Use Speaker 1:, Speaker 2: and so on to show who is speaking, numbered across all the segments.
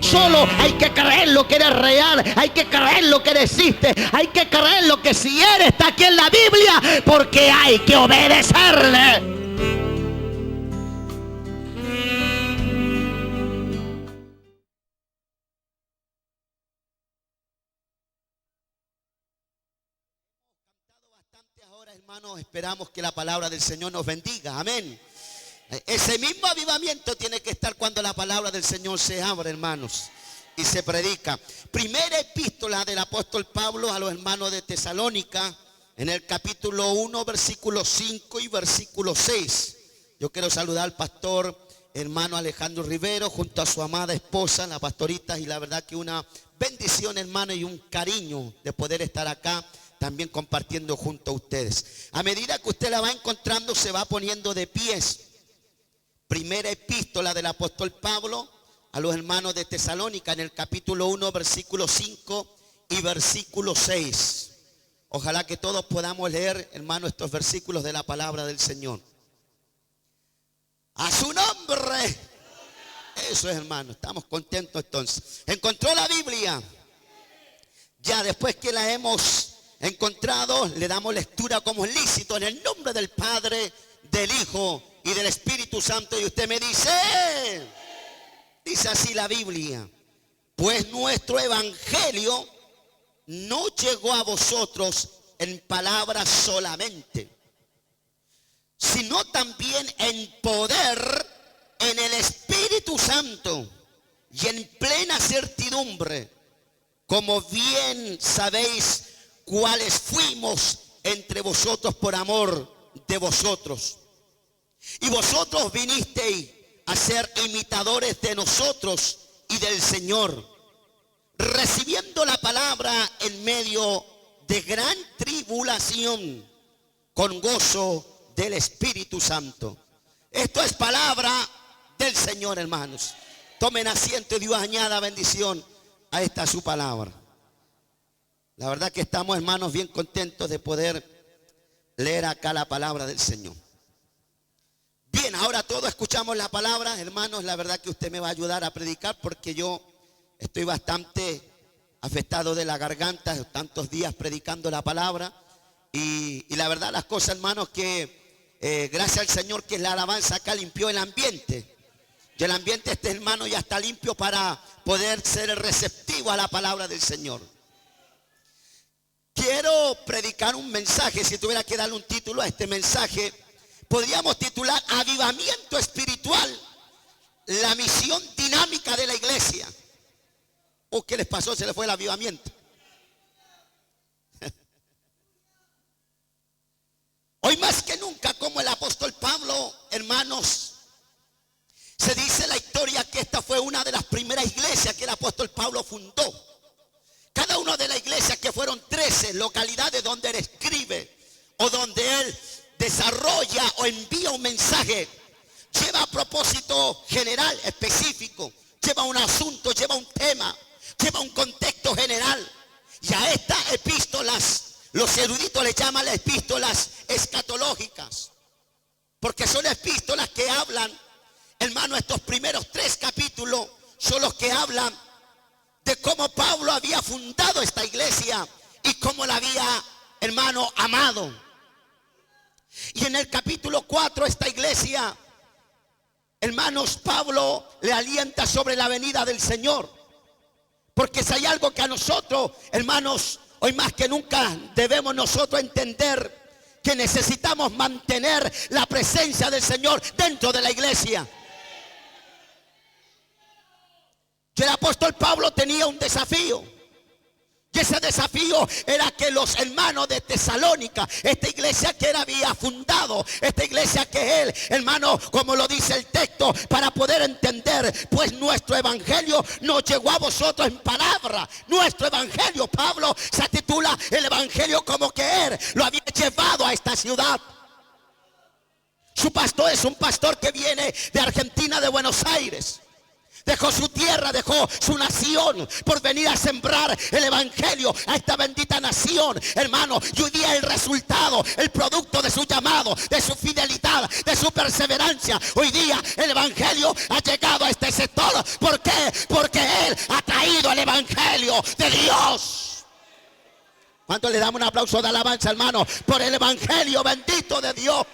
Speaker 1: Solo hay que creer lo que eres real. Hay que creer lo que existe. Hay que creer lo que si eres está aquí en la Biblia, porque hay que obedecerle. Ahora, hermanos, esperamos que la palabra del Señor nos bendiga. Amén. Ese mismo avivamiento tiene que estar cuando la palabra del Señor se abre, hermanos, y se predica. Primera epístola del apóstol Pablo a los hermanos de Tesalónica, en el capítulo 1, versículo 5 y versículo 6. Yo quiero saludar al pastor hermano Alejandro Rivero junto a su amada esposa, la pastorita, y la verdad que una bendición, hermano, y un cariño de poder estar acá también compartiendo junto a ustedes. A medida que usted la va encontrando, se va poniendo de pies. Primera epístola del apóstol Pablo a los hermanos de Tesalónica, en el capítulo 1, versículo 5 y versículo 6. Ojalá que todos podamos leer, hermano, estos versículos de la palabra del Señor. A su nombre. Eso es, hermano, estamos contentos entonces. ¿Encontró la Biblia? Ya después que la hemos encontrado, le damos lectura como es lícito, en el nombre del Padre, del Hijo y del Espíritu Santo. Y usted me dice así la Biblia: pues nuestro evangelio no llegó a vosotros en palabras solamente, sino también en poder, en el Espíritu Santo y en plena certidumbre, como bien sabéis cuáles fuimos entre vosotros por amor de vosotros. Y vosotros vinisteis a ser imitadores de nosotros y del Señor, recibiendo la palabra en medio de gran tribulación, con gozo del Espíritu Santo. Esto es palabra del Señor, hermanos. Tomen asiento y Dios añada bendición a esta su palabra. La verdad que estamos, hermanos, bien contentos de poder leer acá la palabra del Señor. Bien, ahora todos escuchamos la palabra, hermanos. La verdad que usted me va a ayudar a predicar porque yo estoy bastante afectado de la garganta, tantos días predicando la palabra. Y la verdad, las cosas, hermanos, que gracias al Señor que la alabanza acá limpió el ambiente. Y el ambiente, hermano, ya está limpio para poder ser receptivo a la palabra del Señor. Quiero predicar un mensaje. Si tuviera que darle un título a este mensaje, podríamos titular: Avivamiento Espiritual, la misión dinámica de la iglesia. ¿Qué les pasó? Se les fue el avivamiento. Hoy más que nunca, como el apóstol Pablo, hermanos, se dice la historia que esta fue una de las primeras iglesias que el apóstol Pablo fundó. Cada una de las iglesias, que fueron 13 localidades donde él escribe o donde él desarrolla o envía un mensaje, lleva a propósito general, específico, lleva un asunto, lleva un tema, lleva un contexto general. Y a estas epístolas, los eruditos le llaman las epístolas escatológicas, porque son epístolas que hablan, hermano, estos primeros 3 capítulos son los que hablan de cómo Pablo había fundado esta iglesia y cómo la había, hermano, amado. Y en el capítulo 4, esta iglesia, hermanos, Pablo le alienta sobre la venida del Señor. Porque si hay algo que a nosotros, hermanos, hoy más que nunca debemos nosotros entender, que necesitamos mantener la presencia del Señor dentro de la iglesia. Y el apóstol Pablo tenía un desafío. Y ese desafío era que los hermanos de Tesalónica, esta iglesia que él había fundado, esta iglesia que él, hermano, como lo dice el texto, para poder entender, pues nuestro evangelio no llegó a vosotros en palabra. Nuestro evangelio, Pablo se titula el evangelio como que él lo había llevado a esta ciudad. Su pastor es un pastor que viene de Argentina, de Buenos Aires. dejó su tierra, dejó su nación por venir a sembrar el evangelio a esta bendita nación, hermano. Y hoy día el resultado, el producto de su llamado, de su fidelidad, de su perseverancia, hoy día el evangelio ha llegado a este sector. ¿Por qué? Porque Él ha traído el evangelio de Dios. ¿Cuánto le damos un aplauso de alabanza, hermano, por el evangelio bendito de Dios?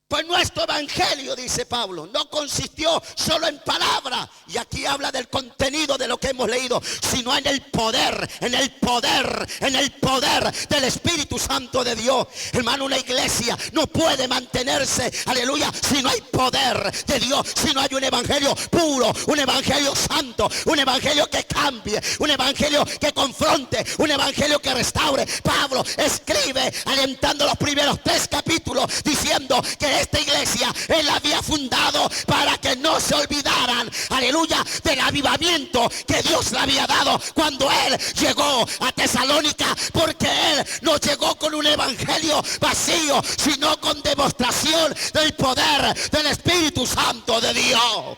Speaker 1: Pues nuestro evangelio, dice Pablo, no consistió solo en palabras, y aquí habla del contenido de lo que hemos leído, sino en el poder, en el poder, en el poder del Espíritu Santo de Dios. Hermano, una iglesia no puede mantenerse, aleluya, si no hay poder de Dios, si no hay un evangelio puro, un evangelio santo, un evangelio que cambie, un evangelio que confronte, un evangelio que restaure. Pablo escribe alentando los primeros 3 capítulos diciendo que esta iglesia Él la había fundado para que no se olvidaran, aleluya, del avivamiento que Dios le había dado cuando Él llegó a Tesalónica, porque Él no llegó con un evangelio vacío, sino con demostración del poder del Espíritu Santo de Dios.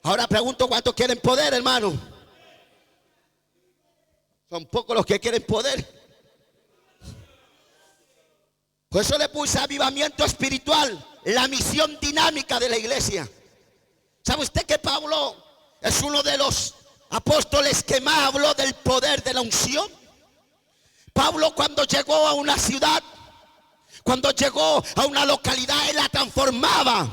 Speaker 1: Ahora pregunto, ¿cuántos quieren poder, hermano? Son pocos los que quieren poder. Por eso le puse avivamiento espiritual, la misión dinámica de la iglesia. ¿Sabe usted que Pablo es uno de los apóstoles que más habló del poder de la unción? Pablo, cuando llegó a una ciudad, cuando llegó a una localidad, él la transformaba.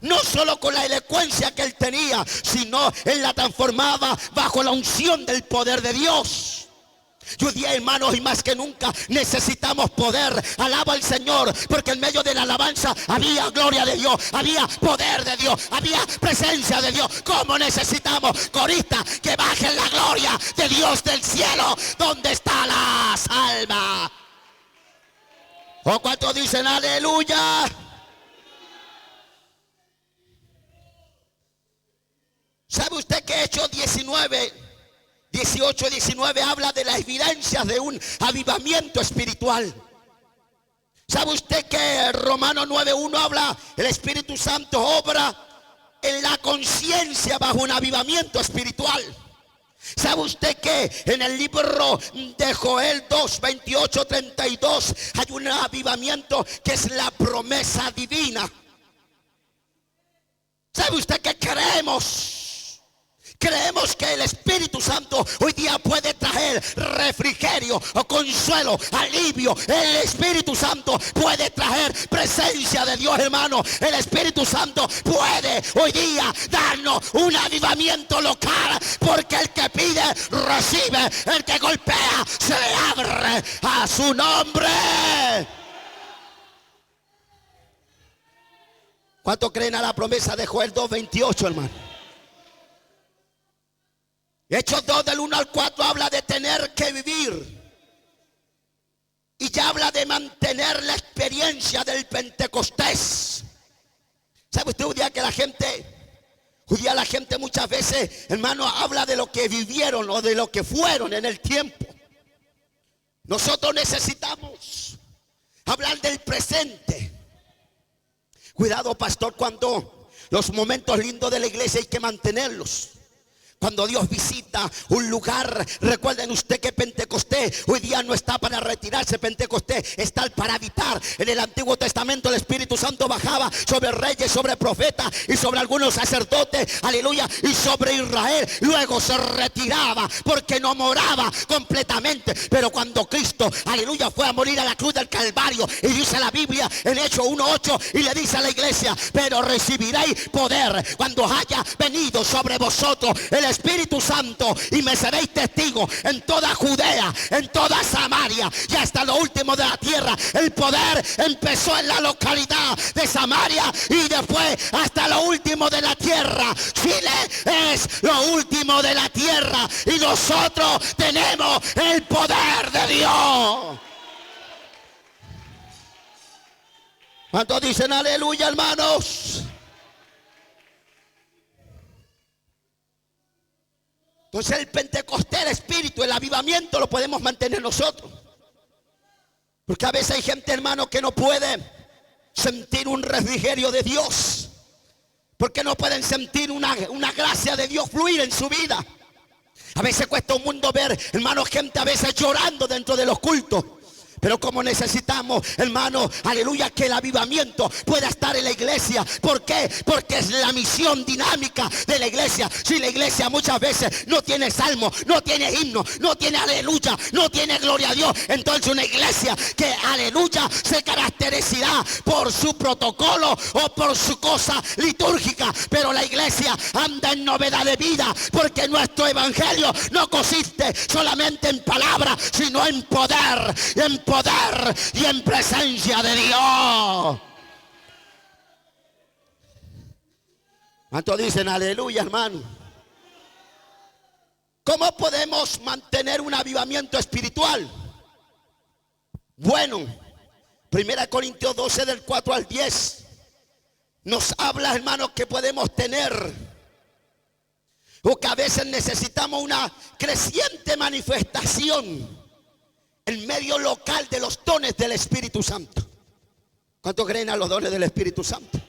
Speaker 1: No solo con la elocuencia que él tenía, sino él la transformaba bajo la unción del poder de Dios. Y hoy día, hermanos, y más que nunca necesitamos poder. Alaba al Señor, porque en medio de la alabanza había gloria de Dios, había poder de Dios, había presencia de Dios. ¿Cómo necesitamos, coristas, que bajen la gloria de Dios del cielo? ¿Dónde está la alma? ¿O cuántos dicen aleluya? ¿Sabe usted que Hechos 18 y 19 habla de las evidencias de un avivamiento espiritual? ¿Sabe usted que Romanos 9:1 habla, el Espíritu Santo obra en la conciencia bajo un avivamiento espiritual? ¿Sabe usted que en el libro de Joel 2:28-32 hay un avivamiento que es la promesa divina? ¿Sabe usted que creemos que el Espíritu Santo hoy día puede traer refrigerio o consuelo, alivio? El Espíritu Santo puede traer presencia de Dios, hermano. El Espíritu Santo puede hoy día darnos un avivamiento local, porque el que pide recibe, el que golpea se le abre a su nombre. ¿Cuánto creen a la promesa de Joel 2:28, hermano? Hechos 2 del 1 al 4 habla de tener que vivir. Y ya habla de mantener la experiencia del Pentecostés. ¿Sabe usted hoy día que la gente muchas veces, hermano, habla de lo que vivieron o de lo que fueron en el tiempo? Nosotros necesitamos hablar del presente. Cuidado, pastor, cuando los momentos lindos de la iglesia hay que mantenerlos. Cuando Dios visita un lugar, recuerden usted que Pentecostés hoy día no está para retirarse. Pentecostés está para habitar. En el Antiguo Testamento el Espíritu Santo bajaba sobre reyes, sobre profetas y sobre algunos sacerdotes, aleluya, y sobre Israel. Luego se retiraba porque no moraba completamente. Pero cuando Cristo, aleluya, fue a morir a la cruz del Calvario, y dice la Biblia en Hechos 1:8, y le dice a la iglesia: pero recibiréis poder cuando haya venido sobre vosotros el Espíritu Santo, y me seréis testigos en toda Judea, en toda Samaria y hasta lo último de la tierra. El poder empezó en la localidad de Samaria y después hasta lo último de la tierra. Chile es lo último de la tierra y nosotros tenemos el poder de Dios. ¿Cuántos dicen aleluya, hermanos? Entonces el Pentecostés, el Espíritu, el avivamiento lo podemos mantener nosotros. Porque a veces hay gente, hermano, que no puede sentir un refrigerio de Dios. Porque no pueden sentir una gracia de Dios fluir en su vida. A veces cuesta un mundo ver, hermano, gente a veces llorando dentro de los cultos. Pero como necesitamos, hermano, aleluya, que el avivamiento pueda estar en la iglesia. ¿Por qué? Porque es la misión dinámica de la iglesia. Si la iglesia muchas veces no tiene salmo, no tiene himno, no tiene aleluya, no tiene gloria a Dios, entonces una iglesia que, aleluya, se caracterizará por su protocolo o por su cosa litúrgica. Pero la iglesia anda en novedad de vida, porque nuestro evangelio no consiste solamente en palabras, sino en poder y en presencia de Dios. ¿Cuántos dicen aleluya, hermano? ¿Cómo podemos mantener un avivamiento espiritual? Bueno, 1 Corintios 12 del 4 al 10 nos habla, hermanos, que podemos tener, o que a veces necesitamos una creciente manifestación en medio local de los dones del Espíritu Santo. ¿Cuántos creen a los dones del Espíritu Santo?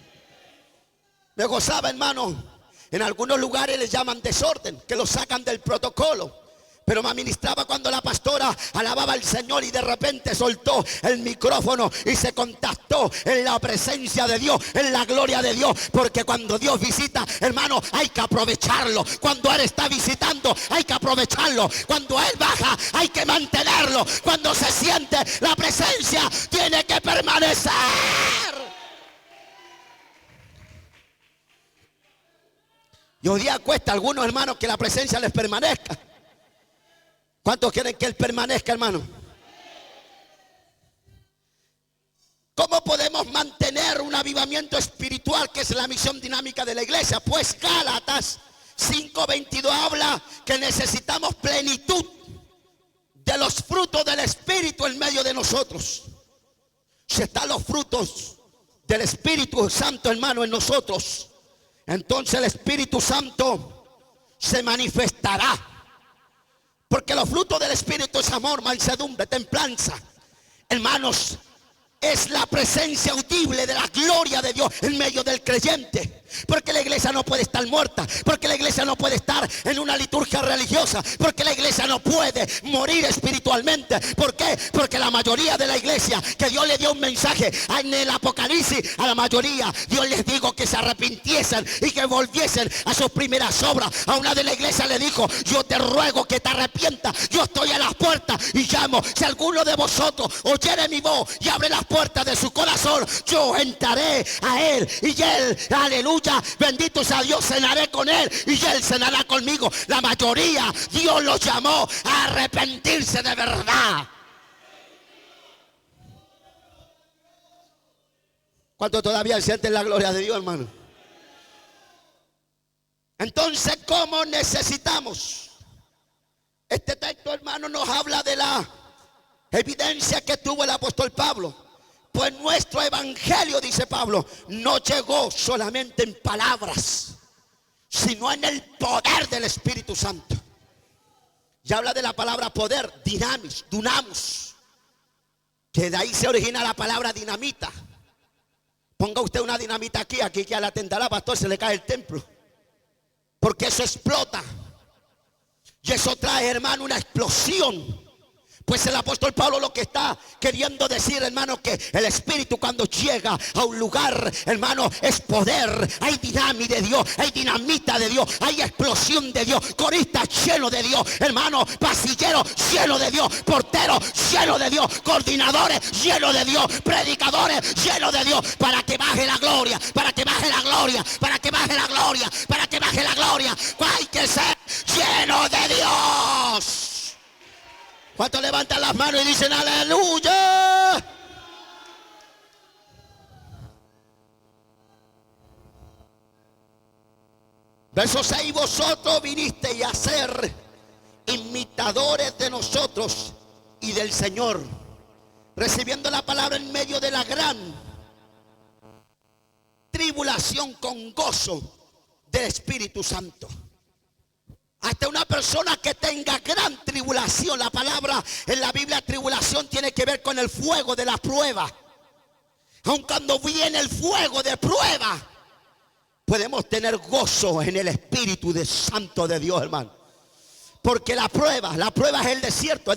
Speaker 1: Me gozaba, hermano, en algunos lugares les llaman desorden, que lo sacan del protocolo. Pero me ministraba cuando la pastora alababa al Señor y de repente soltó el micrófono y se contactó en la presencia de Dios, en la gloria de Dios. Porque cuando Dios visita, hermano, hay que aprovecharlo. Cuando Él está visitando, hay que aprovecharlo. Cuando Él baja, hay que mantenerlo. Cuando se siente la presencia, tiene que permanecer. Y hoy día cuesta a algunos hermanos que la presencia les permanezca. ¿Cuántos quieren que Él permanezca, hermano? ¿Cómo podemos mantener un avivamiento espiritual, que es la misión dinámica de la iglesia? Pues Gálatas 5:22 habla que necesitamos plenitud de los frutos del Espíritu en medio de nosotros. Si están los frutos del Espíritu Santo, hermano, en nosotros, entonces el Espíritu Santo se manifestará. Porque los frutos del Espíritu es amor, mansedumbre, templanza. Hermanos, es la presencia audible de la gloria de Dios en medio del creyente. Porque la iglesia no puede estar muerta. Porque la iglesia no puede estar en una liturgia religiosa. Porque la iglesia no puede morir espiritualmente. ¿Por qué? Porque la mayoría de la iglesia, que Dios le dio un mensaje en el Apocalipsis, a la mayoría Dios les dijo que se arrepintiesen y que volviesen a sus primeras obras. A una de la iglesia le dijo: yo te ruego que te arrepientas. Yo estoy a las puertas y llamo. Si alguno de vosotros oyere mi voz y abre las puertas de su corazón, yo entraré a él y él, aleluya, bendito sea Dios, cenaré con él y él cenará conmigo. La mayoría Dios los llamó a arrepentirse de verdad. ¿Cuánto todavía sienten la gloria de Dios, hermano? Entonces, ¿cómo necesitamos? Este texto, hermano, nos habla de la evidencia que tuvo el apóstol Pablo. Pues nuestro evangelio, dice Pablo, no llegó solamente en palabras, sino en el poder del Espíritu Santo. Y habla de la palabra poder, dinamis, dunamos, que de ahí se origina la palabra dinamita. Ponga usted una dinamita aquí que a la tentará, pastor, se le cae el templo. Porque eso explota. Y eso trae, hermano, una explosión. Pues el apóstol Pablo lo que está queriendo decir, hermano, que el Espíritu cuando llega a un lugar, hermano, es poder. Hay dinamita de Dios, hay dinamita de Dios, hay explosión de Dios, coristas llenos de Dios, hermano, pasilleros llenos de Dios, porteros llenos de Dios, coordinadores llenos de Dios, predicadores llenos de Dios, para que baje la gloria, para que baje la gloria, para que baje la gloria, para que baje la gloria. Hay que ser lleno de Dios. ¿Cuántos levantan las manos y dicen aleluya? Verso 6: vosotros vinisteis a ser imitadores de nosotros y del Señor, recibiendo la palabra en medio de la gran tribulación con gozo del Espíritu Santo. Hasta una persona que tenga gran tribulación. La palabra en la Biblia tribulación tiene que ver con el fuego de la prueba. Aun cuando viene el fuego de prueba, podemos tener gozo en el Espíritu de Santo de Dios, hermano. Porque la prueba es el desierto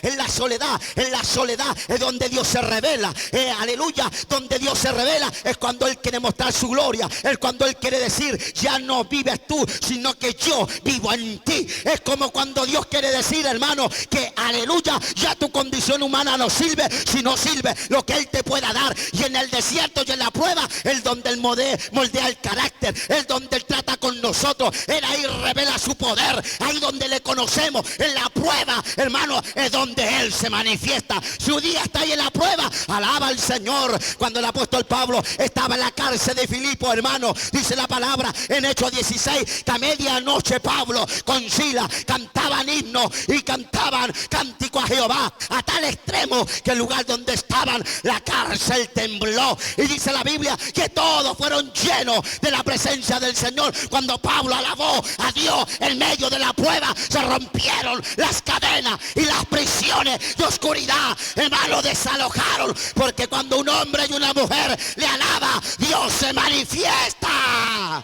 Speaker 1: es la soledad. En la soledad es donde Dios se revela. Aleluya, donde Dios se revela es cuando Él quiere mostrar su gloria. Es cuando Él quiere decir, ya no vives tú, sino que yo vivo en ti. Es como cuando Dios quiere decir, hermano, que aleluya, ya tu condición humana no sirve, sino sirve lo que Él te pueda dar. Y en el desierto y en la prueba es donde Él moldea el carácter, es donde Él trata con nosotros. Él ahí revela su poder, ahí donde le conocemos. En la prueba, hermano, es donde Él se manifiesta. Su día está ahí en la prueba. Alaba al Señor. Cuando el apóstol Pablo estaba en la cárcel de Filipo, hermano, dice la palabra en Hechos 16 que a medianoche Pablo con Silas cantaban himnos y cantaban cántico a Jehová, a tal extremo que el lugar donde estaban, la cárcel tembló. Y dice la Biblia que todos fueron llenos de la presencia del Señor. Cuando Pablo alabó a Dios en medio de la prueba, se rompieron las cadenas y las prisiones de oscuridad, hermano, desalojaron. Porque cuando un hombre y una mujer le alaba, Dios se manifiesta.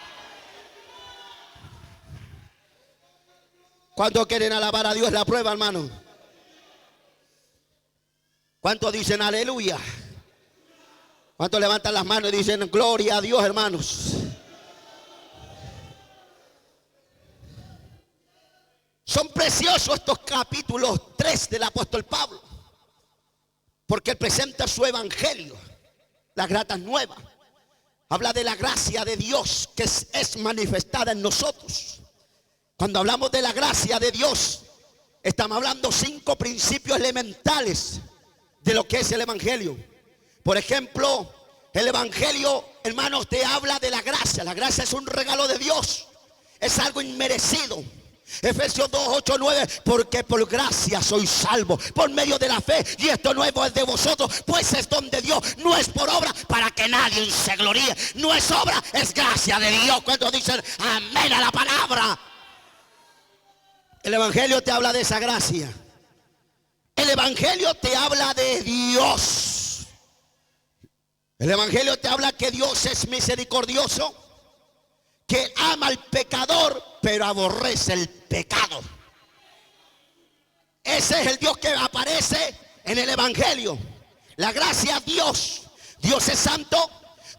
Speaker 1: ¿Cuántos quieren alabar a Dios la prueba, hermano? ¿Cuántos dicen aleluya? ¿Cuántos levantan las manos y dicen gloria a Dios, hermanos? Son preciosos estos capítulos 3 del apóstol Pablo, porque él presenta su evangelio, las gratas nuevas. Habla de la gracia de Dios que es manifestada en nosotros. Cuando hablamos de la gracia de Dios, estamos hablando 5 principios elementales de lo que es el evangelio. Por ejemplo, el evangelio, hermanos, te habla de la gracia. La gracia es un regalo de Dios, es algo inmerecido. Efesios 2, 8, 9, porque por gracia sois salvos por medio de la fe, y esto no es de vosotros, pues es don de Dios, no es por obra, para que nadie se gloríe. No es obra, es gracia de Dios. Cuando dicen amén a la palabra, el evangelio te habla de esa gracia. El evangelio te habla de Dios. El evangelio te habla que Dios es misericordioso, que ama al pecador, pero aborrece el pecado. Ese es el Dios que aparece en el evangelio. La gracia de Dios. Dios es santo,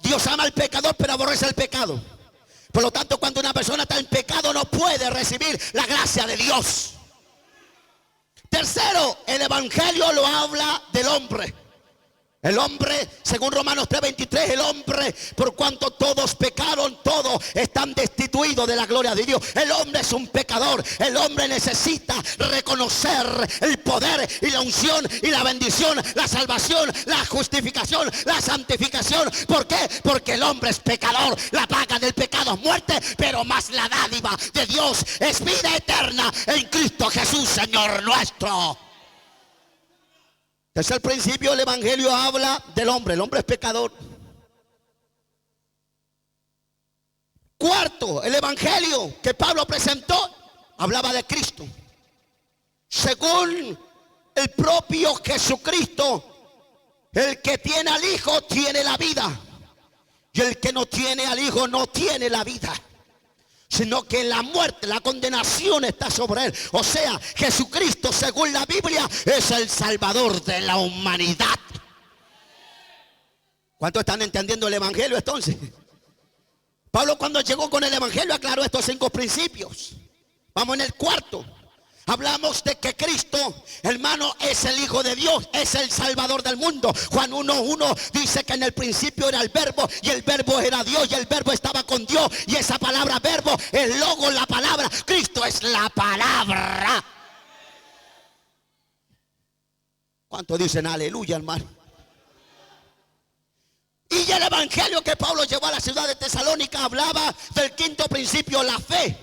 Speaker 1: Dios ama al pecador, pero aborrece el pecado. Por lo tanto, cuando una persona está en pecado, no puede recibir la gracia de Dios. Tercero, el evangelio lo habla del hombre. El hombre, según Romanos 3:23, el hombre, por cuanto todos pecaron, todos están destituidos de la gloria de Dios. El hombre es un pecador. El hombre necesita reconocer el poder y la unción y la bendición, la salvación, la justificación, la santificación. ¿Por qué? Porque el hombre es pecador. La paga del pecado es muerte, pero más la dádiva de Dios es vida eterna en Cristo Jesús, Señor nuestro. Tercer principio, el evangelio habla del hombre. El hombre es pecador. Cuarto, el evangelio que Pablo presentó hablaba de Cristo. Según el propio Jesucristo, el que tiene al Hijo tiene la vida, y el que no tiene al Hijo no tiene la vida, sino que la muerte, la condenación está sobre él. O sea, Jesucristo, según la Biblia, es el Salvador de la humanidad. ¿Cuántos están entendiendo el evangelio entonces? Pablo, cuando llegó con el evangelio, aclaró estos 5 principios. Vamos en el cuarto. Hablamos de que Cristo, hermano, es el Hijo de Dios, es el Salvador del mundo. Juan 1:1 dice que en el principio era el verbo, y el verbo era Dios, y el verbo estaba con Dios. Y esa palabra verbo, el logo, la palabra, Cristo es la palabra. ¿Cuántos dicen aleluya, hermano? Y el evangelio que Pablo llevó a la ciudad de Tesalónica hablaba del quinto principio, la fe.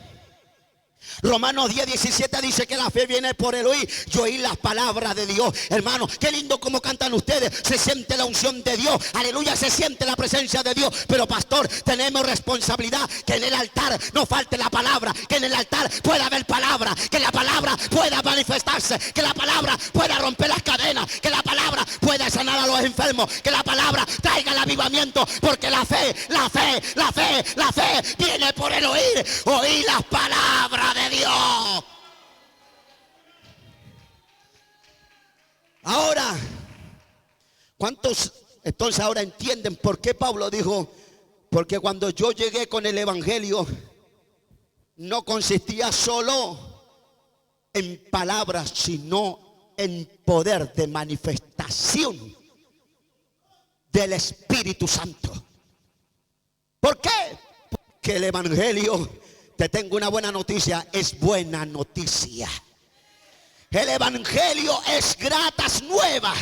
Speaker 1: Romanos 10:17 dice que la fe viene por el oír y oír las palabras de Dios. Hermano, qué lindo como cantan ustedes. Se siente la unción de Dios, aleluya, se siente la presencia de Dios. Pero pastor, tenemos responsabilidad que en el altar no falte la palabra, que en el altar pueda haber palabra, que la palabra pueda manifestarse, que la palabra pueda romper las cadenas, que la palabra pueda sanar a los enfermos, que la palabra traiga el avivamiento, porque la fe viene por el oír las palabras de Dios. Ahora, ¿cuántos entonces ahora entienden por qué Pablo dijo? Porque cuando yo llegué con el evangelio, no consistía solo en palabras, sino en poder de manifestación del Espíritu Santo. ¿Por qué? Porque el evangelio, te tengo una buena noticia, es buena noticia. El evangelio es gratas nuevas.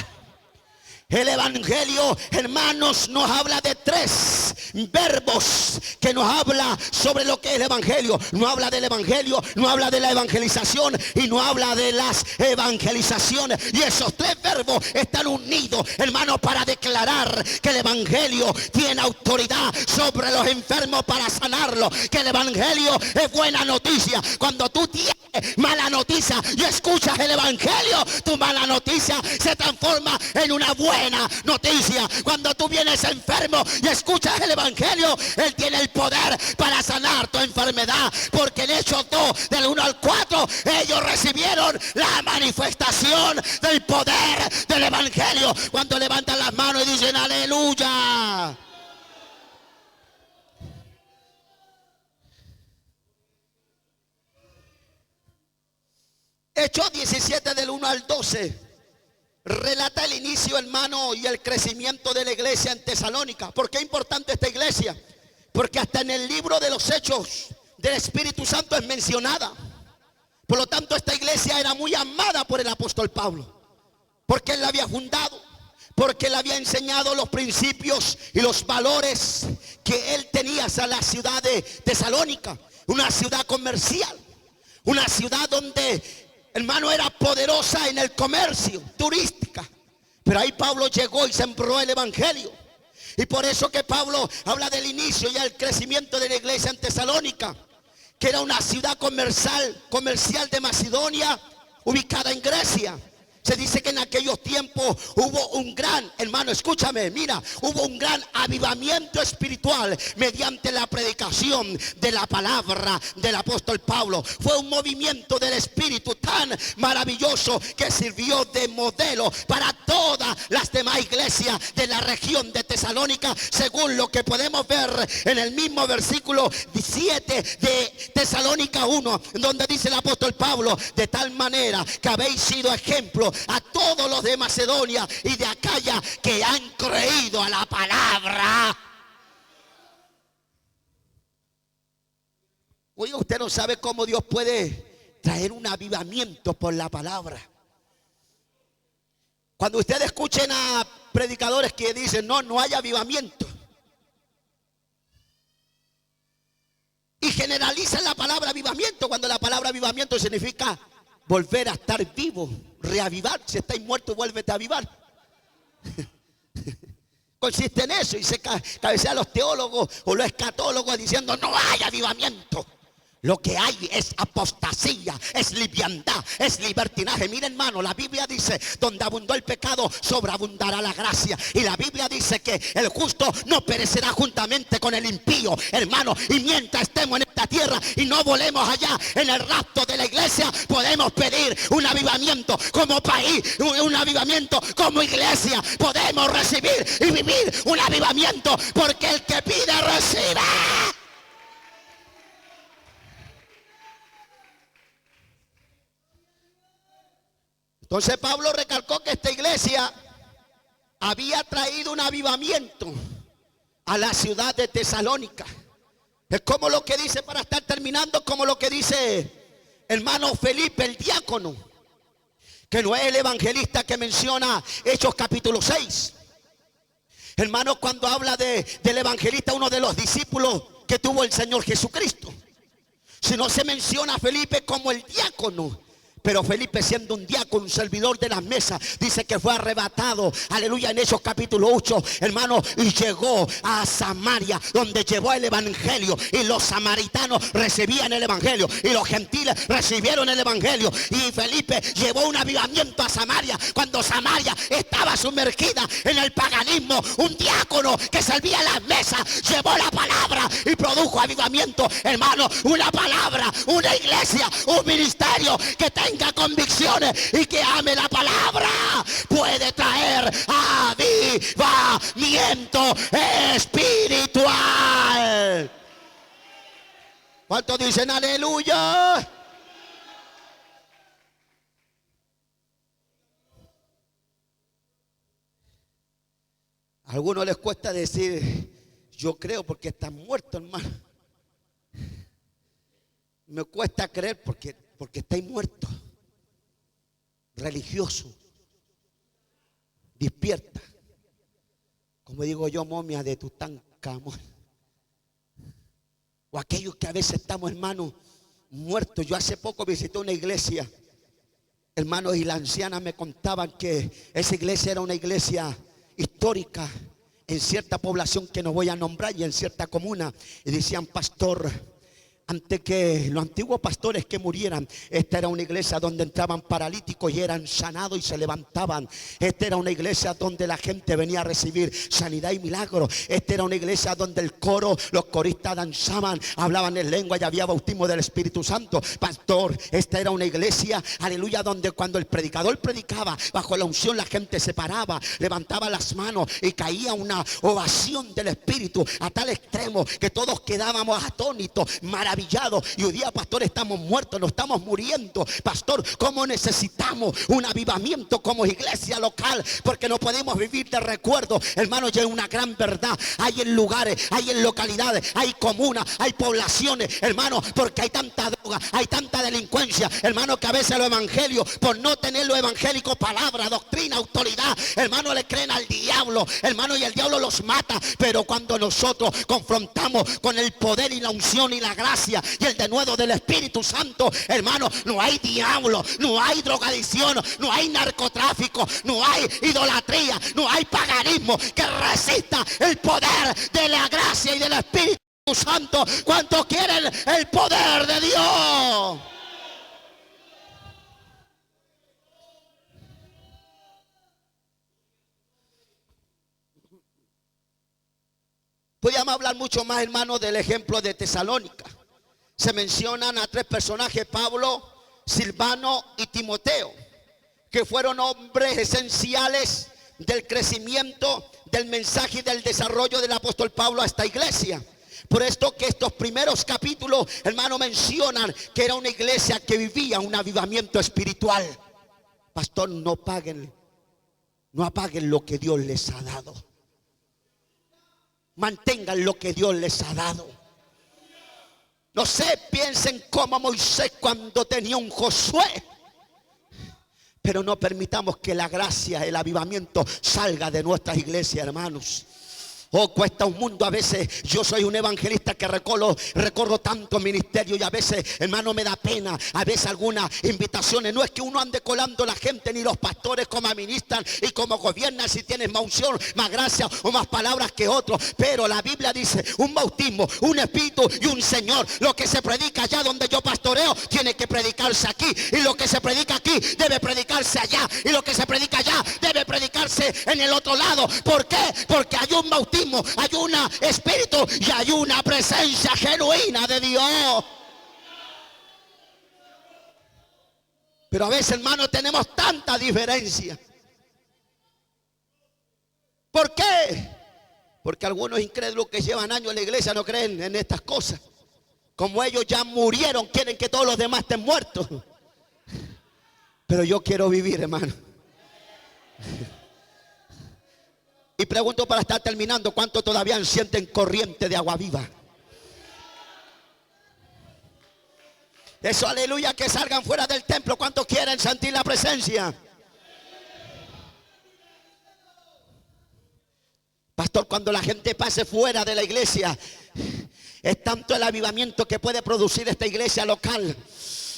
Speaker 1: El evangelio, hermanos, nos habla de tres verbos que nos habla sobre lo que es el evangelio. No habla del evangelio, no habla de la evangelización y no habla de las evangelizaciones. Y esos tres verbos están unidos, hermanos, para declarar que el evangelio tiene autoridad sobre los enfermos para sanarlos. Que el evangelio es buena noticia. Cuando tú tienes mala noticia y escuchas el evangelio, tu mala noticia se transforma en una buena noticia. Cuando tú vienes enfermo y escuchas el evangelio, Él tiene el poder para sanar tu enfermedad, porque en Hechos 2 del 1 al 4 ellos recibieron la manifestación del poder del evangelio cuando levantan las manos y dicen aleluya. Hechos 17 del 1 al 12 relata el inicio, hermano, y el crecimiento de la iglesia en Tesalónica. ¿Por qué es importante esta iglesia? Porque hasta en el libro de los Hechos del Espíritu Santo es mencionada. Por lo tanto, esta iglesia era muy amada por el apóstol Pablo, porque él la había fundado, porque él había enseñado los principios y los valores que él tenía hacia la ciudad de Tesalónica, una ciudad comercial, una ciudad donde, hermano, era poderosa en el comercio, turística. Pero ahí Pablo llegó y sembró el evangelio. Y por eso que Pablo habla del inicio y el crecimiento de la iglesia en Tesalónica, que era una ciudad comercial de Macedonia, ubicada en Grecia. Se dice que en aquellos tiempos hubo un gran, hermano, escúchame, mira, hubo un gran avivamiento espiritual mediante la predicación de la palabra del apóstol Pablo. Fue un movimiento del Espíritu tan maravilloso que sirvió de modelo para todas las demás iglesias de la región de Tesalónica, según lo que podemos ver en el mismo versículo 7 de Tesalónica 1, donde dice el apóstol Pablo: de tal manera que habéis sido ejemplo a todos los de Macedonia y de Acaya que han creído a la palabra. Oye, usted no sabe cómo Dios puede traer un avivamiento por la palabra. Cuando ustedes escuchen a predicadores que dicen no hay avivamiento, y generalizan la palabra avivamiento, cuando la palabra avivamiento significa volver a estar vivo, reavivar. Si estáis muertos, vuélvete a avivar. Consiste en eso, y se cabecean los teólogos o los escatólogos diciendo no hay avivamiento. Lo que hay es apostasía, es liviandad, es libertinaje. Mira, hermano, la Biblia dice: donde abundó el pecado, sobreabundará la gracia. Y la Biblia dice que el justo no perecerá juntamente con el impío, hermano. Y mientras estemos en esta tierra y no volemos allá en el rapto de la iglesia, podemos pedir un avivamiento como país, un avivamiento como iglesia. Podemos recibir y vivir un avivamiento, porque el que pide recibe. Entonces Pablo recalcó que esta iglesia había traído un avivamiento a la ciudad de Tesalónica. Es como lo que dice, para estar terminando, como lo que dice hermano Felipe, el diácono, que no es el evangelista que menciona Hechos capítulo 6. Hermano, cuando habla del evangelista, uno de los discípulos que tuvo el Señor Jesucristo. Si no se menciona a Felipe como el diácono, pero Felipe, siendo un diácono, un servidor de las mesas, dice que fue arrebatado, aleluya, en Hechos capítulo 8, hermano, y llegó a Samaria, donde llevó el evangelio, y los samaritanos recibían el evangelio, y los gentiles recibieron el evangelio, y Felipe llevó un avivamiento a Samaria, cuando Samaria estaba sumergida en el paganismo. Un diácono que servía las mesas llevó la palabra y produjo avivamiento, hermano. Una palabra, una iglesia, un ministerio que tenga convicciones y que ame la palabra puede traer avivamiento espiritual. ¿Cuántos dicen aleluya? A algunos les cuesta decir yo creo porque están muertos, hermano. Me cuesta creer porque estáis muertos. Religioso. Despierta. Como digo yo, momia de Tutankamón. O aquellos que a veces estamos, hermano, muertos. Yo hace poco visité una iglesia, hermanos, y la anciana me contaban que esa iglesia era una iglesia histórica en cierta población que no voy a nombrar y en cierta comuna. Y decían, pastor, antes que los antiguos pastores que murieran, esta era una iglesia donde entraban paralíticos y eran sanados y se levantaban. Esta era una iglesia donde la gente venía a recibir sanidad y milagro. Esta era una iglesia donde el coro, los coristas danzaban, hablaban en lengua y había bautismo del Espíritu Santo. Pastor, esta era una iglesia, aleluya, donde cuando el predicador predicaba, bajo la unción la gente se paraba, levantaba las manos y caía una ovación del Espíritu a tal extremo que todos quedábamos atónitos, maravillados. Y hoy día, pastor, estamos muertos, nos estamos muriendo. Pastor, ¿cómo necesitamos un avivamiento como iglesia local? Porque no podemos vivir de recuerdo, hermano. Ya hay una gran verdad. Hay en lugares, hay en localidades, hay comunas, hay poblaciones, hermano, porque hay tanta droga, hay tanta delincuencia, hermano, que a veces los evangelios, por no tener lo evangélico, palabra, doctrina, autoridad, hermano, le creen al diablo, hermano, y el diablo los mata. Pero cuando nosotros confrontamos con el poder y la unción y la gracia y el denuedo del Espíritu Santo, hermano, no hay diablo, no hay drogadicción, no hay narcotráfico, no hay idolatría, no hay paganismo que resista el poder de la gracia y del Espíritu Santo. ¿Cuántos quieren el poder de Dios? Podríamos hablar mucho más, hermano, del ejemplo de Tesalónica. Se mencionan a tres personajes, Pablo, Silvano y Timoteo, que fueron hombres esenciales del crecimiento, del mensaje y del desarrollo del apóstol Pablo a esta iglesia. Por esto que estos primeros capítulos, hermano, mencionan que era una iglesia que vivía un avivamiento espiritual. Pastor, no apaguen lo que Dios les ha dado. Mantengan lo que Dios les ha dado. No sé, piensen como Moisés cuando tenía un Josué. Pero no permitamos que la gracia, el avivamiento salga de nuestras iglesias, hermanos. Oh, cuesta un mundo a veces. Yo soy un evangelista que recorro tanto ministerio y a veces, hermano, me da pena. A veces algunas invitaciones. No es que uno ande colando la gente ni los pastores como administran y como gobiernan, si tienes más unción, más gracia o más palabras que otros. Pero la Biblia dice un bautismo, un espíritu y un Señor. Lo que se predica allá donde yo pastoreo tiene que predicarse aquí. Y lo que se predica aquí debe predicarse allá. Y lo que se predica allá debe predicarse en el otro lado. ¿Por qué? Porque hay un bautismo, hay un espíritu y hay una presencia genuina de Dios. Pero a veces, hermano, tenemos tanta diferencia. ¿Por qué? Porque algunos incrédulos que llevan años en la iglesia no creen en estas cosas. Como ellos ya murieron, quieren que todos los demás estén muertos. Pero yo quiero vivir, hermano. Y pregunto para estar terminando, ¿cuántos todavía sienten corriente de agua viva? Eso, aleluya, que salgan fuera del templo. ¿Cuántos quieren sentir la presencia? Pastor, cuando la gente pase fuera de la iglesia Es tanto el avivamiento que puede producir esta iglesia local,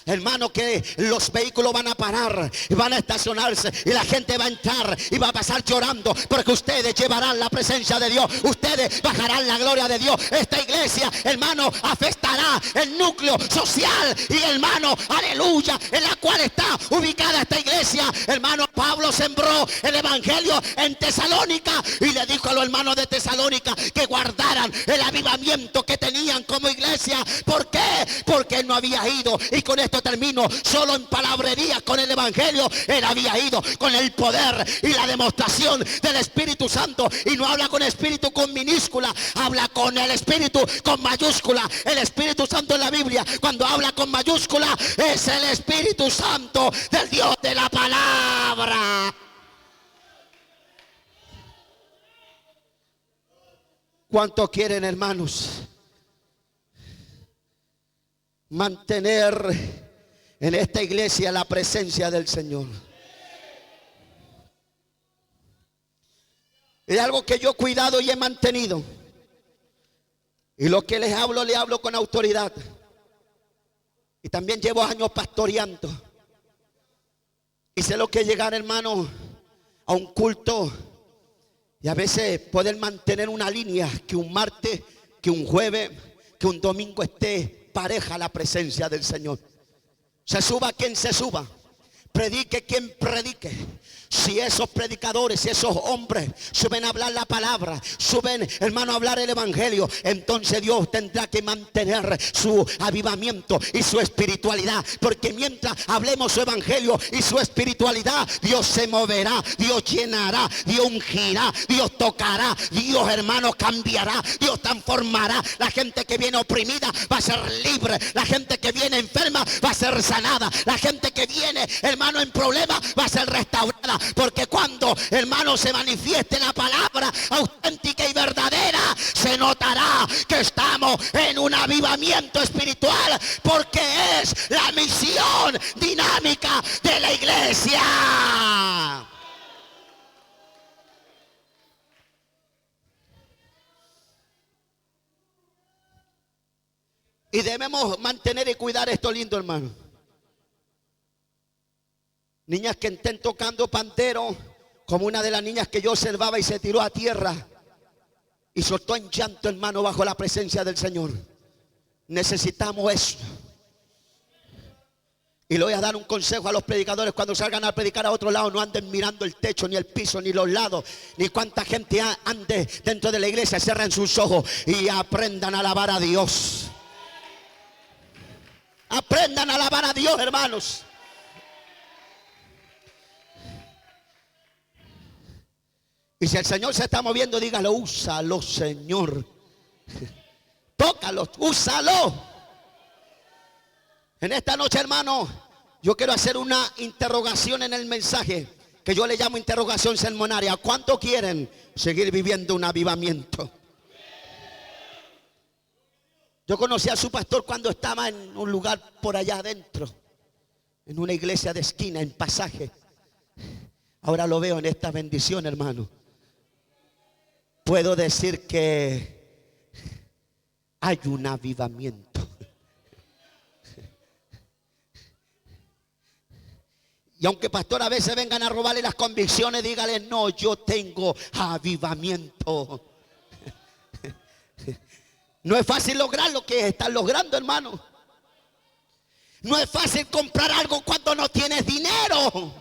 Speaker 1: hermano, que los vehículos van a parar y van a estacionarse y la gente va a entrar y va a pasar llorando, porque ustedes llevarán la presencia de Dios, ustedes bajarán la gloria de Dios. Esta iglesia, hermano, afectará el núcleo social y, hermano, aleluya, en la cual está ubicada esta iglesia. Hermano, Pablo sembró el evangelio en Tesalónica y le dijo a los hermanos de Tesalónica que guardaran el avivamiento que tenían como iglesia. ¿Por qué? Porque él no había ido, y con esto termino, solo en palabrería con el evangelio. Él había ido con el poder y la demostración del Espíritu Santo, y no habla con espíritu con minúscula, habla con el Espíritu con mayúscula. El Espíritu Santo en la Biblia, cuando habla con mayúscula, es el Espíritu Santo del Dios de la palabra. ¿Cuánto quieren, hermanos, mantener en esta iglesia la presencia del Señor? Es algo que yo he cuidado y he mantenido, y lo que les hablo, le hablo con autoridad. Y también llevo años pastoreando, y sé lo que es llegar, hermano, a un culto y a veces poder mantener una línea, que un martes, que un jueves, que un domingo esté pareja la presencia del Señor. Se suba quien se suba, predique quien predique. Si esos predicadores, si esos hombres suben a hablar la palabra, suben, hermano, a hablar el evangelio, entonces Dios tendrá que mantener su avivamiento y su espiritualidad, porque mientras hablemos su evangelio y su espiritualidad, Dios se moverá, Dios llenará, Dios ungirá, Dios tocará, Dios, hermano, cambiará, Dios transformará. La gente que viene oprimida va a ser libre, la gente que viene enferma va a ser sanada, la gente que viene, hermano, en problemas va a ser restaurada. Porque cuando, hermano, se manifieste la palabra auténtica y verdadera, se notará que estamos en un avivamiento espiritual, porque es la misión dinámica de la iglesia. Y debemos mantener y cuidar esto lindo, hermano. Niñas que estén tocando pandero, como una de las niñas que yo observaba y se tiró a tierra y soltó en llanto, hermano, bajo la presencia del Señor. Necesitamos eso. Y le voy a dar un consejo a los predicadores: cuando salgan a predicar a otro lado, no anden mirando el techo, ni el piso, ni los lados, ni cuánta gente ande dentro de la iglesia. Cierren sus ojos y aprendan a alabar a Dios. Aprendan a alabar a Dios, hermanos. Y si el Señor se está moviendo, dígalo: úsalo, Señor. Tócalo, úsalo. En esta noche, hermano, yo quiero hacer una interrogación en el mensaje, que yo le llamo interrogación sermonaria. ¿Cuánto quieren seguir viviendo un avivamiento? Yo conocí a su pastor cuando estaba en un lugar por allá adentro, en una iglesia de esquina, en Pasaje. Ahora lo veo en esta bendición, hermano. Puedo decir que hay un avivamiento. Y aunque, pastor, a veces vengan a robarle las convicciones, dígale: no, yo tengo avivamiento. No es fácil lograr lo que están logrando, hermano. No es fácil comprar algo cuando no tienes dinero.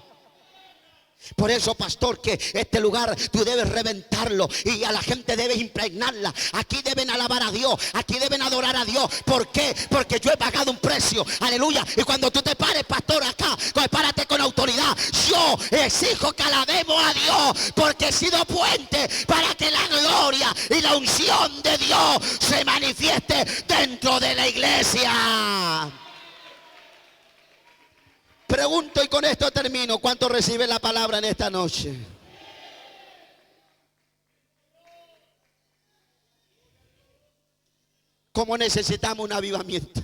Speaker 1: Por eso, pastor, que este lugar tú debes reventarlo y a la gente debes impregnarla. Aquí deben alabar a Dios, aquí deben adorar a Dios. ¿Por qué? Porque yo he pagado un precio, aleluya. Y cuando tú te pares, pastor, acá, párate con autoridad. Yo exijo que alabemos a Dios, porque he sido puente para que la gloria y la unción de Dios se manifieste dentro de la iglesia. Pregunto, y con esto termino: ¿cuánto recibe la palabra en esta noche? ¿Cómo necesitamos un avivamiento?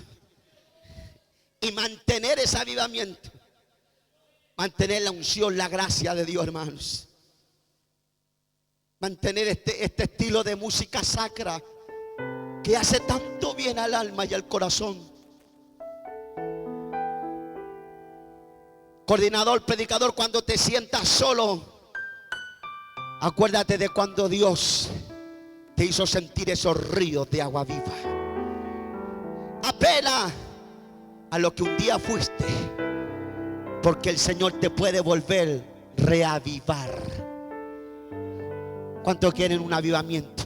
Speaker 1: Y mantener ese avivamiento, mantener la unción, la gracia de Dios, hermanos. Mantener este estilo de música sacra que hace tanto bien al alma y al corazón. Coordinador, predicador, cuando te sientas solo, acuérdate de cuando Dios te hizo sentir esos ríos de agua viva. Apela a lo que un día fuiste, porque el Señor te puede volver a reavivar. ¿Cuántos quieren un avivamiento?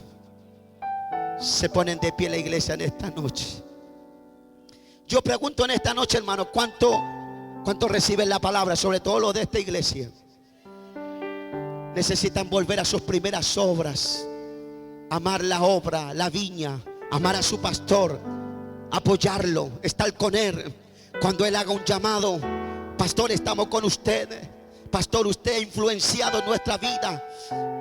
Speaker 1: Se ponen de pie la iglesia en esta noche. Yo pregunto en esta noche, hermano, ¿cuánto reciben la palabra? Sobre todo los de esta iglesia. Necesitan volver a sus primeras obras, amar la obra, la viña, amar a su pastor, apoyarlo, estar con él. Cuando él haga un llamado, pastor, estamos con usted. Pastor, usted ha influenciado en nuestra vida,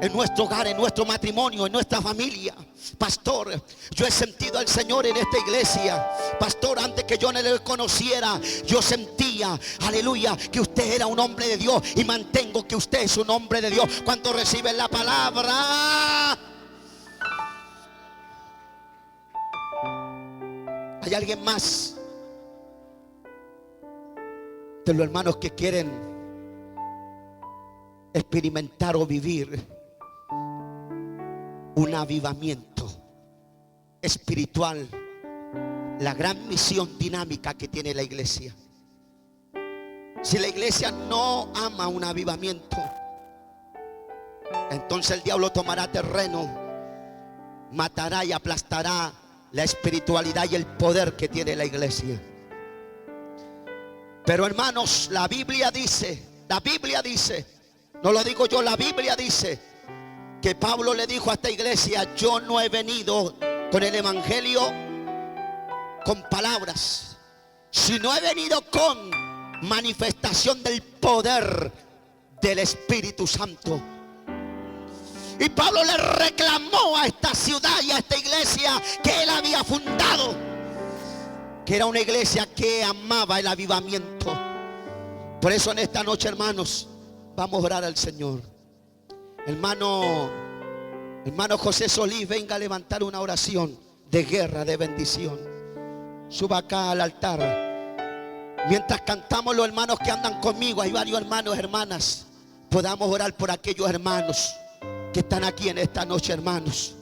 Speaker 1: en nuestro hogar, en nuestro matrimonio, en nuestra familia. Pastor, yo he sentido al Señor en esta iglesia. Pastor, antes que yo no le conociera, yo sentía, aleluya, que usted era un hombre de Dios, y mantengo que usted es un hombre de Dios. ¿Cuánto reciben la palabra? ¿Hay alguien más de los hermanos que quieren experimentar o vivir un avivamiento espiritual? La gran misión dinámica que tiene la iglesia. Si la iglesia no ama un avivamiento, entonces el diablo tomará terreno, matará y aplastará la espiritualidad y el poder que tiene la iglesia. Pero hermanos, la Biblia dice, no lo digo yo, la Biblia dice que Pablo le dijo a esta iglesia: yo no he venido con el evangelio con palabras, sino he venido con manifestación del poder del Espíritu Santo. Y Pablo le reclamó a esta ciudad y a esta iglesia que él había fundado, que era una iglesia que amaba el avivamiento. Por eso en esta noche, hermanos, vamos a orar al Señor. Hermano José Solís, venga a levantar una oración de guerra, de bendición. Suba acá al altar. Mientras cantamos, los hermanos que andan conmigo, hay varios hermanos, hermanas, podamos orar por aquellos hermanos que están aquí en esta noche, hermanos.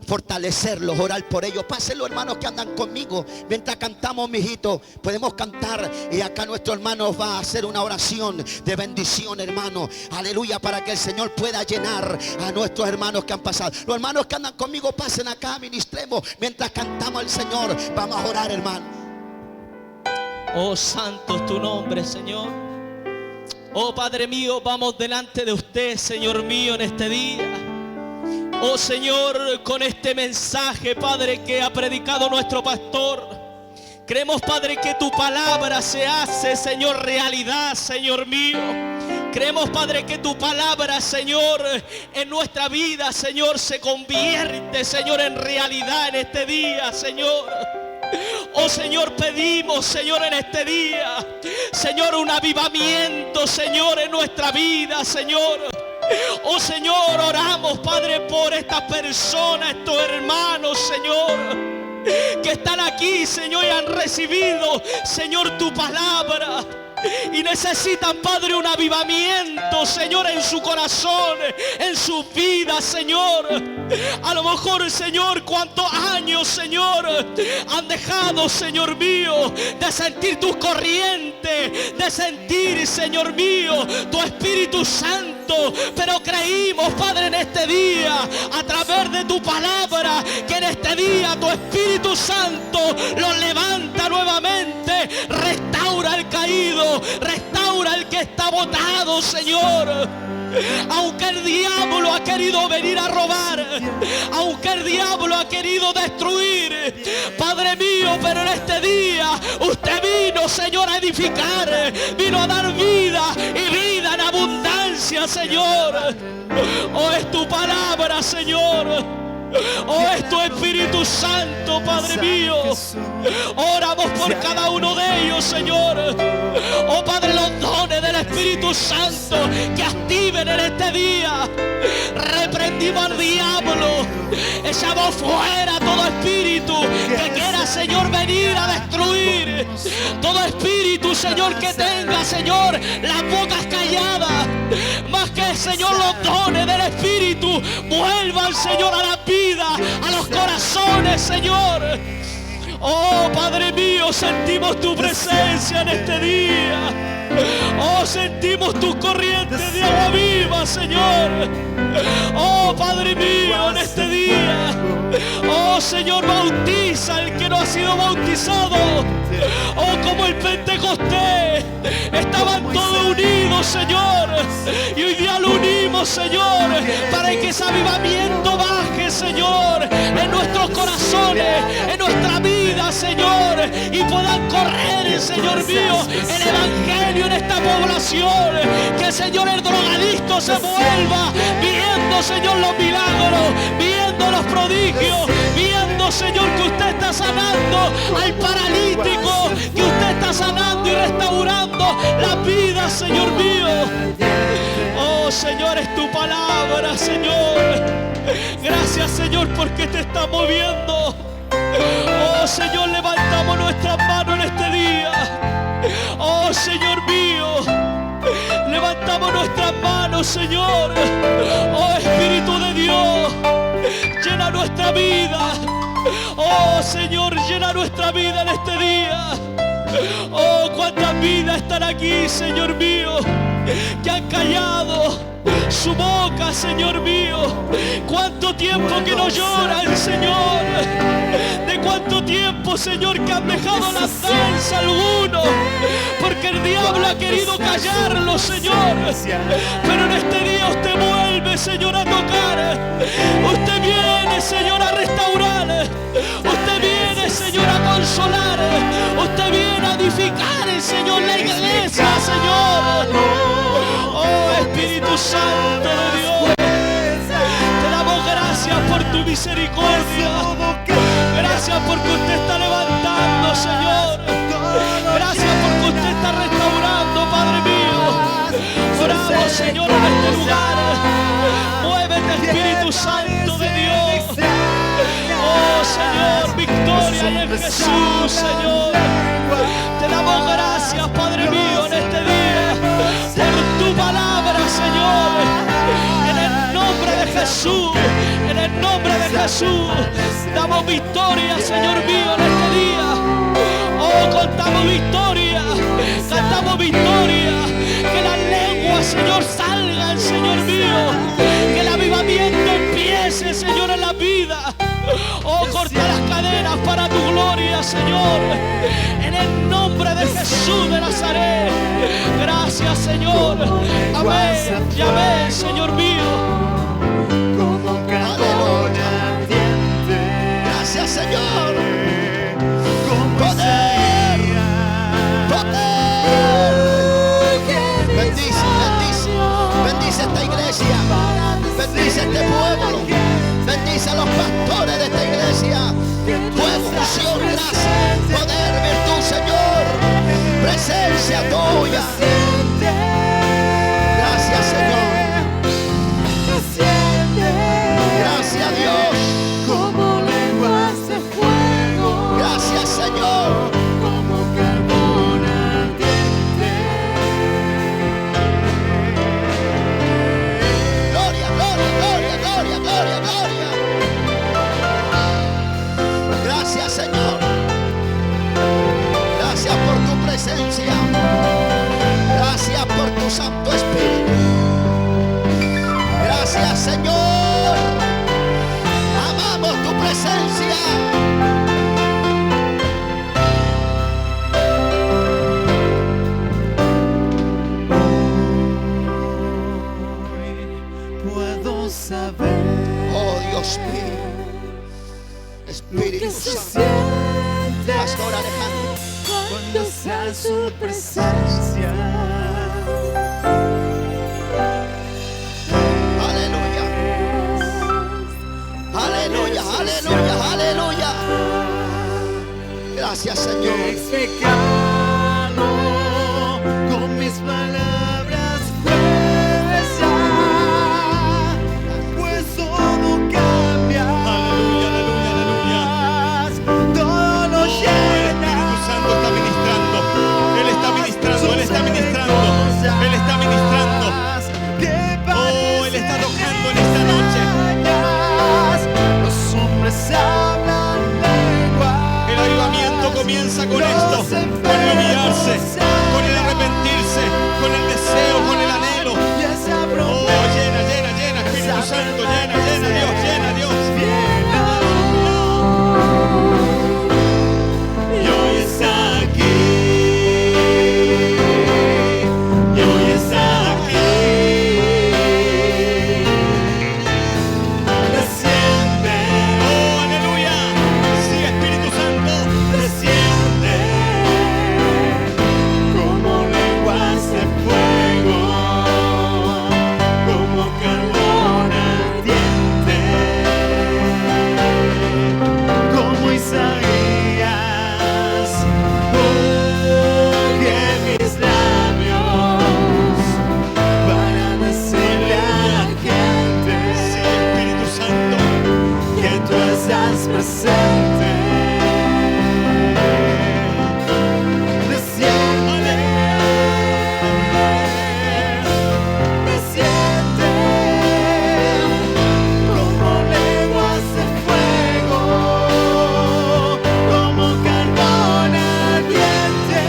Speaker 1: Fortalecerlos, orar por ellos. Pásenlo, hermanos que andan conmigo. Mientras cantamos, mijito, podemos cantar. Y acá nuestro hermano va a hacer una oración de bendición, hermano. Aleluya, para que el Señor pueda llenar a nuestros hermanos que han pasado. Los hermanos que andan conmigo, pasen acá, ministremos. Mientras cantamos al Señor, vamos a orar, hermano.
Speaker 2: Oh, santo es tu nombre, Señor. Oh, Padre mío, vamos delante de usted, Señor mío, en este día. Oh, Señor, con este mensaje, Padre, que ha predicado nuestro pastor, creemos, Padre, que tu palabra se hace, Señor, realidad, Señor mío. Creemos, Padre, que tu palabra, Señor, en nuestra vida, Señor, se convierte, Señor, en realidad en este día, Señor. Oh, Señor, pedimos, Señor, en este día, Señor, un avivamiento, Señor, en nuestra vida, Señor. Oh, Señor, oramos, Padre, por estas personas, estos hermanos, Señor, que están aquí, Señor, y han recibido, Señor, tu palabra. Y necesitan, Padre, un avivamiento, Señor, en su corazón, en su vida, Señor. A lo mejor, Señor, cuántos años, Señor, han dejado, Señor mío, de sentir tus corrientes, de sentir, Señor mío, tu Espíritu Santo. Pero creímos, Padre, en este día, a través de tu palabra, que en este día tu Espíritu Santo los levanta nuevamente, restaura al caído, restaura al que está botado, Señor. Aunque el diablo ha querido venir a robar, aunque el diablo ha querido destruir, Padre mío, pero en este día usted vino, Señor, a edificar, vino a dar vida y vida en abundancia, Señor. Oh, es tu palabra, Señor. Oh, es tu Espíritu Santo, Padre mío. Oramos por cada uno de ellos, Señor. Oh, Padre, los dones del Espíritu Santo que activen en este día. Reprendimos al diablo. Echamos fuera todo espíritu que quiera, Señor, venir a destruir. Todo espíritu, Señor, que tenga, Señor, las bocas calladas. Más que, Señor, los dones del Espíritu vuelvan, Señor, a la vida, a los corazones, Señor. Oh, Padre mío, sentimos tu presencia en este día. Oh, sentimos tus corrientes de agua viva, Señor. Oh, Padre mío, en este día. Oh, Señor, bautiza al que no ha sido bautizado. Oh, como el Pentecostés. Estaban todos unidos, Señor. Y hoy día lo unimos, Señor, para que ese avivamiento baje, Señor, en nuestros corazones, en nuestra vida, Señor, y puedan correr, Señor mío, el evangelio en esta población. Que, Señor, el drogadicto se vuelva viendo, Señor, los milagros, viendo los prodigios, viendo, Señor, que usted está sanando al paralítico, que usted está sanando y restaurando la vida, Señor mío. Oh, Señor, es tu palabra, Señor. Gracias, Señor, porque te está moviendo. Oh, Señor, levantamos nuestras manos en este día. Oh, Señor mío, levantamos nuestras manos, Señor. Oh, Espíritu de Dios, llena nuestra vida. Oh, Señor, llena nuestra vida en este día. Oh, cuántas vidas están aquí, Señor mío, que han callado su boca, Señor mío. Cuánto tiempo que no lloran, Señor. De cuánto tiempo, Señor, que han dejado la danza algunos, porque el diablo ha querido callarlo, Señor. Pero en este día usted vuelve, Señor, a tocar. Usted viene, Señor, a restaurar. Usted viene, Señor, a consolar. Usted viene a edificar, Señor, la iglesia, Señor. Oh, Espíritu Santo de Dios, te damos gracias por tu misericordia. Gracias porque usted está levantando, Señor. Gracias porque usted está restaurando, Padre mío. Oramos, Señor, en este lugar. Muévete, Espíritu Santo de Dios. Oh, Señor, victoria y en Jesús, Señor. Te damos gracias, Padre mío, en este día, por tu palabra, Señor. En el nombre de Jesús, en el nombre de Jesús, damos victoria, Señor mío, en este día. Oh, contamos victoria, cantamos victoria. Que las lenguas, Señor, salgan, Señor mío. Que el avivamiento empiece, Señor, en la vida. Oh, corta las cadenas para tu gloria, Señor. En el nombre de Jesús de Nazaret. Gracias, Señor. Amén y amén, Señor mío.
Speaker 1: Aleluya. Gracias, Señor. Poder. Poder. Bendice, bendice. Bendice esta iglesia. Bendice este pueblo. Bendice a los pastores de esta iglesia. Fuego, unción, gracia, poder, virtud, Señor. Presencia tuya. Gracias, Señor. Gracias, Dios.
Speaker 3: Como lenguas de fuego.
Speaker 1: Gracias, Señor.
Speaker 3: Como carbón ardiente.
Speaker 1: Gloria, gloria, gloria, gloria, gloria, gloria. Gracias, Señor. Gracias por tu presencia. Gracias por tu Santo Espíritu. Gracias, Señor. Amamos tu presencia.
Speaker 3: Puedo saber.
Speaker 1: Oh, Dios mío. Espíritu
Speaker 3: Que se
Speaker 1: Santo.
Speaker 3: siente
Speaker 1: Pastor Alejandro.
Speaker 3: cuando está en su presencia.
Speaker 1: Aleluya. Aleluya. Gracias, Señor.
Speaker 3: He explicado con mis palabras gruesas, pues todo cambia.
Speaker 2: Aleluya, aleluya, aleluya.
Speaker 3: Todo lo
Speaker 2: Oh, el Espíritu Santo está ministrando. Él está ministrando, Él está ministrando. Él está ministrando. Oh, Él está tocando en esta noche.
Speaker 3: Los hombres hablan lenguas.
Speaker 2: El avivamiento comienza con esto, con el humillarse, con el arrepentirse, con el deseo, con el anhelo. Oh, llena, llena, llena, Espíritu Santo, llena, llena, Dios, llena, Dios.
Speaker 3: Y hoy está aquí. Y hoy está aquí. Desciende.
Speaker 2: Oh, aleluya. Sí, Espíritu Santo.
Speaker 3: Desciende como lenguas de fuego, como carbón ardiente, como Isaías. Que mis labios para decirle a la gente
Speaker 2: Sí, Espíritu Santo.
Speaker 3: que tú estás presente. Desciende, desciende como lenguas de fuego, como carbón ardiente.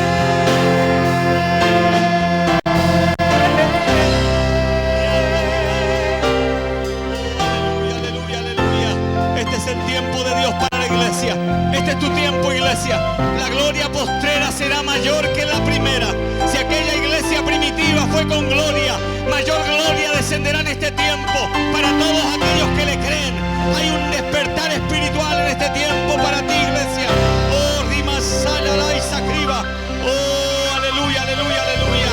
Speaker 2: Aleluya, aleluya, aleluya. Este es el tiempo de Dios para la iglesia. Este es tu tiempo, iglesia. La gloria postrera será mayor que la primera. Si aquella iglesia primitiva fue con gloria, mayor gloria descenderá en este tiempo para todos aquellos que le creen. Hay un despertar espiritual en este tiempo para ti, iglesia. Oh, Rima Salala y Sacriba. Oh, aleluya, aleluya, aleluya.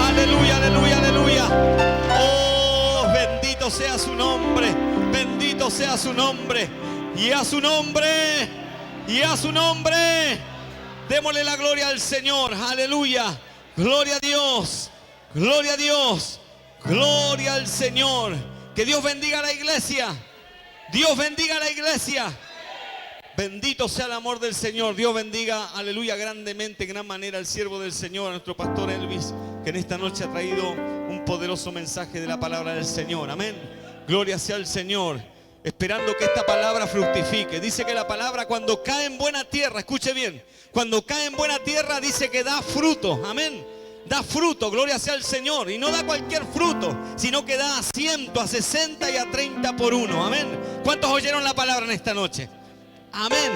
Speaker 2: Aleluya, aleluya, aleluya. Oh, bendito sea su nombre. Bendito sea su nombre. Y a su nombre. Y a su nombre. Démosle la gloria al Señor. Aleluya. Gloria a Dios. Gloria a Dios. Gloria al Señor. Que Dios bendiga a la iglesia. Dios bendiga a la iglesia. Bendito sea el amor del Señor. Dios bendiga, aleluya, grandemente, en gran manera al siervo del Señor, a nuestro pastor Elvis, que en esta noche ha traído un poderoso mensaje de la palabra del Señor. Amén. Gloria sea al Señor. Esperando que esta palabra fructifique. Dice que la palabra cuando cae en buena tierra, escuche bien, cuando cae en buena tierra dice que da fruto. Amén. Da fruto, gloria sea al Señor. Y no da cualquier fruto, sino que da a 100, a 60 y a 30 por uno. Amén. ¿Cuántos oyeron la palabra en esta noche? Amén.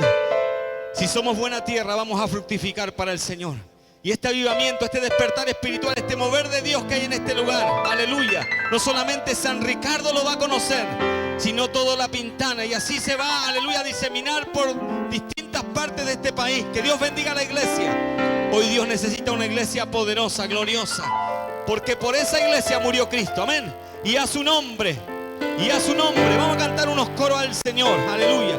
Speaker 2: Si somos buena tierra, vamos a fructificar para el Señor. Y este avivamiento, este despertar espiritual, este mover de Dios que hay en este lugar, aleluya, no solamente San Ricardo lo va a conocer, sino toda la Pintana. Y así se va, aleluya, a diseminar por distintas partes de este país. Que Dios bendiga a la iglesia. Hoy Dios necesita una iglesia poderosa, gloriosa, porque por esa iglesia murió Cristo. Amén. Y a su nombre, y a su nombre, vamos a cantar unos coros al Señor. Aleluya.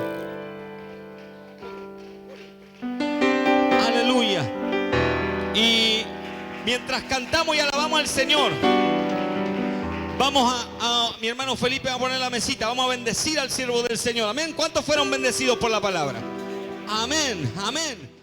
Speaker 2: Aleluya. Y mientras cantamos y alabamos al Señor, vamos a mi hermano Felipe va a poner la mesita. Vamos a bendecir al siervo del Señor. Amén. ¿Cuántos fueron bendecidos por la palabra? Amén, amén.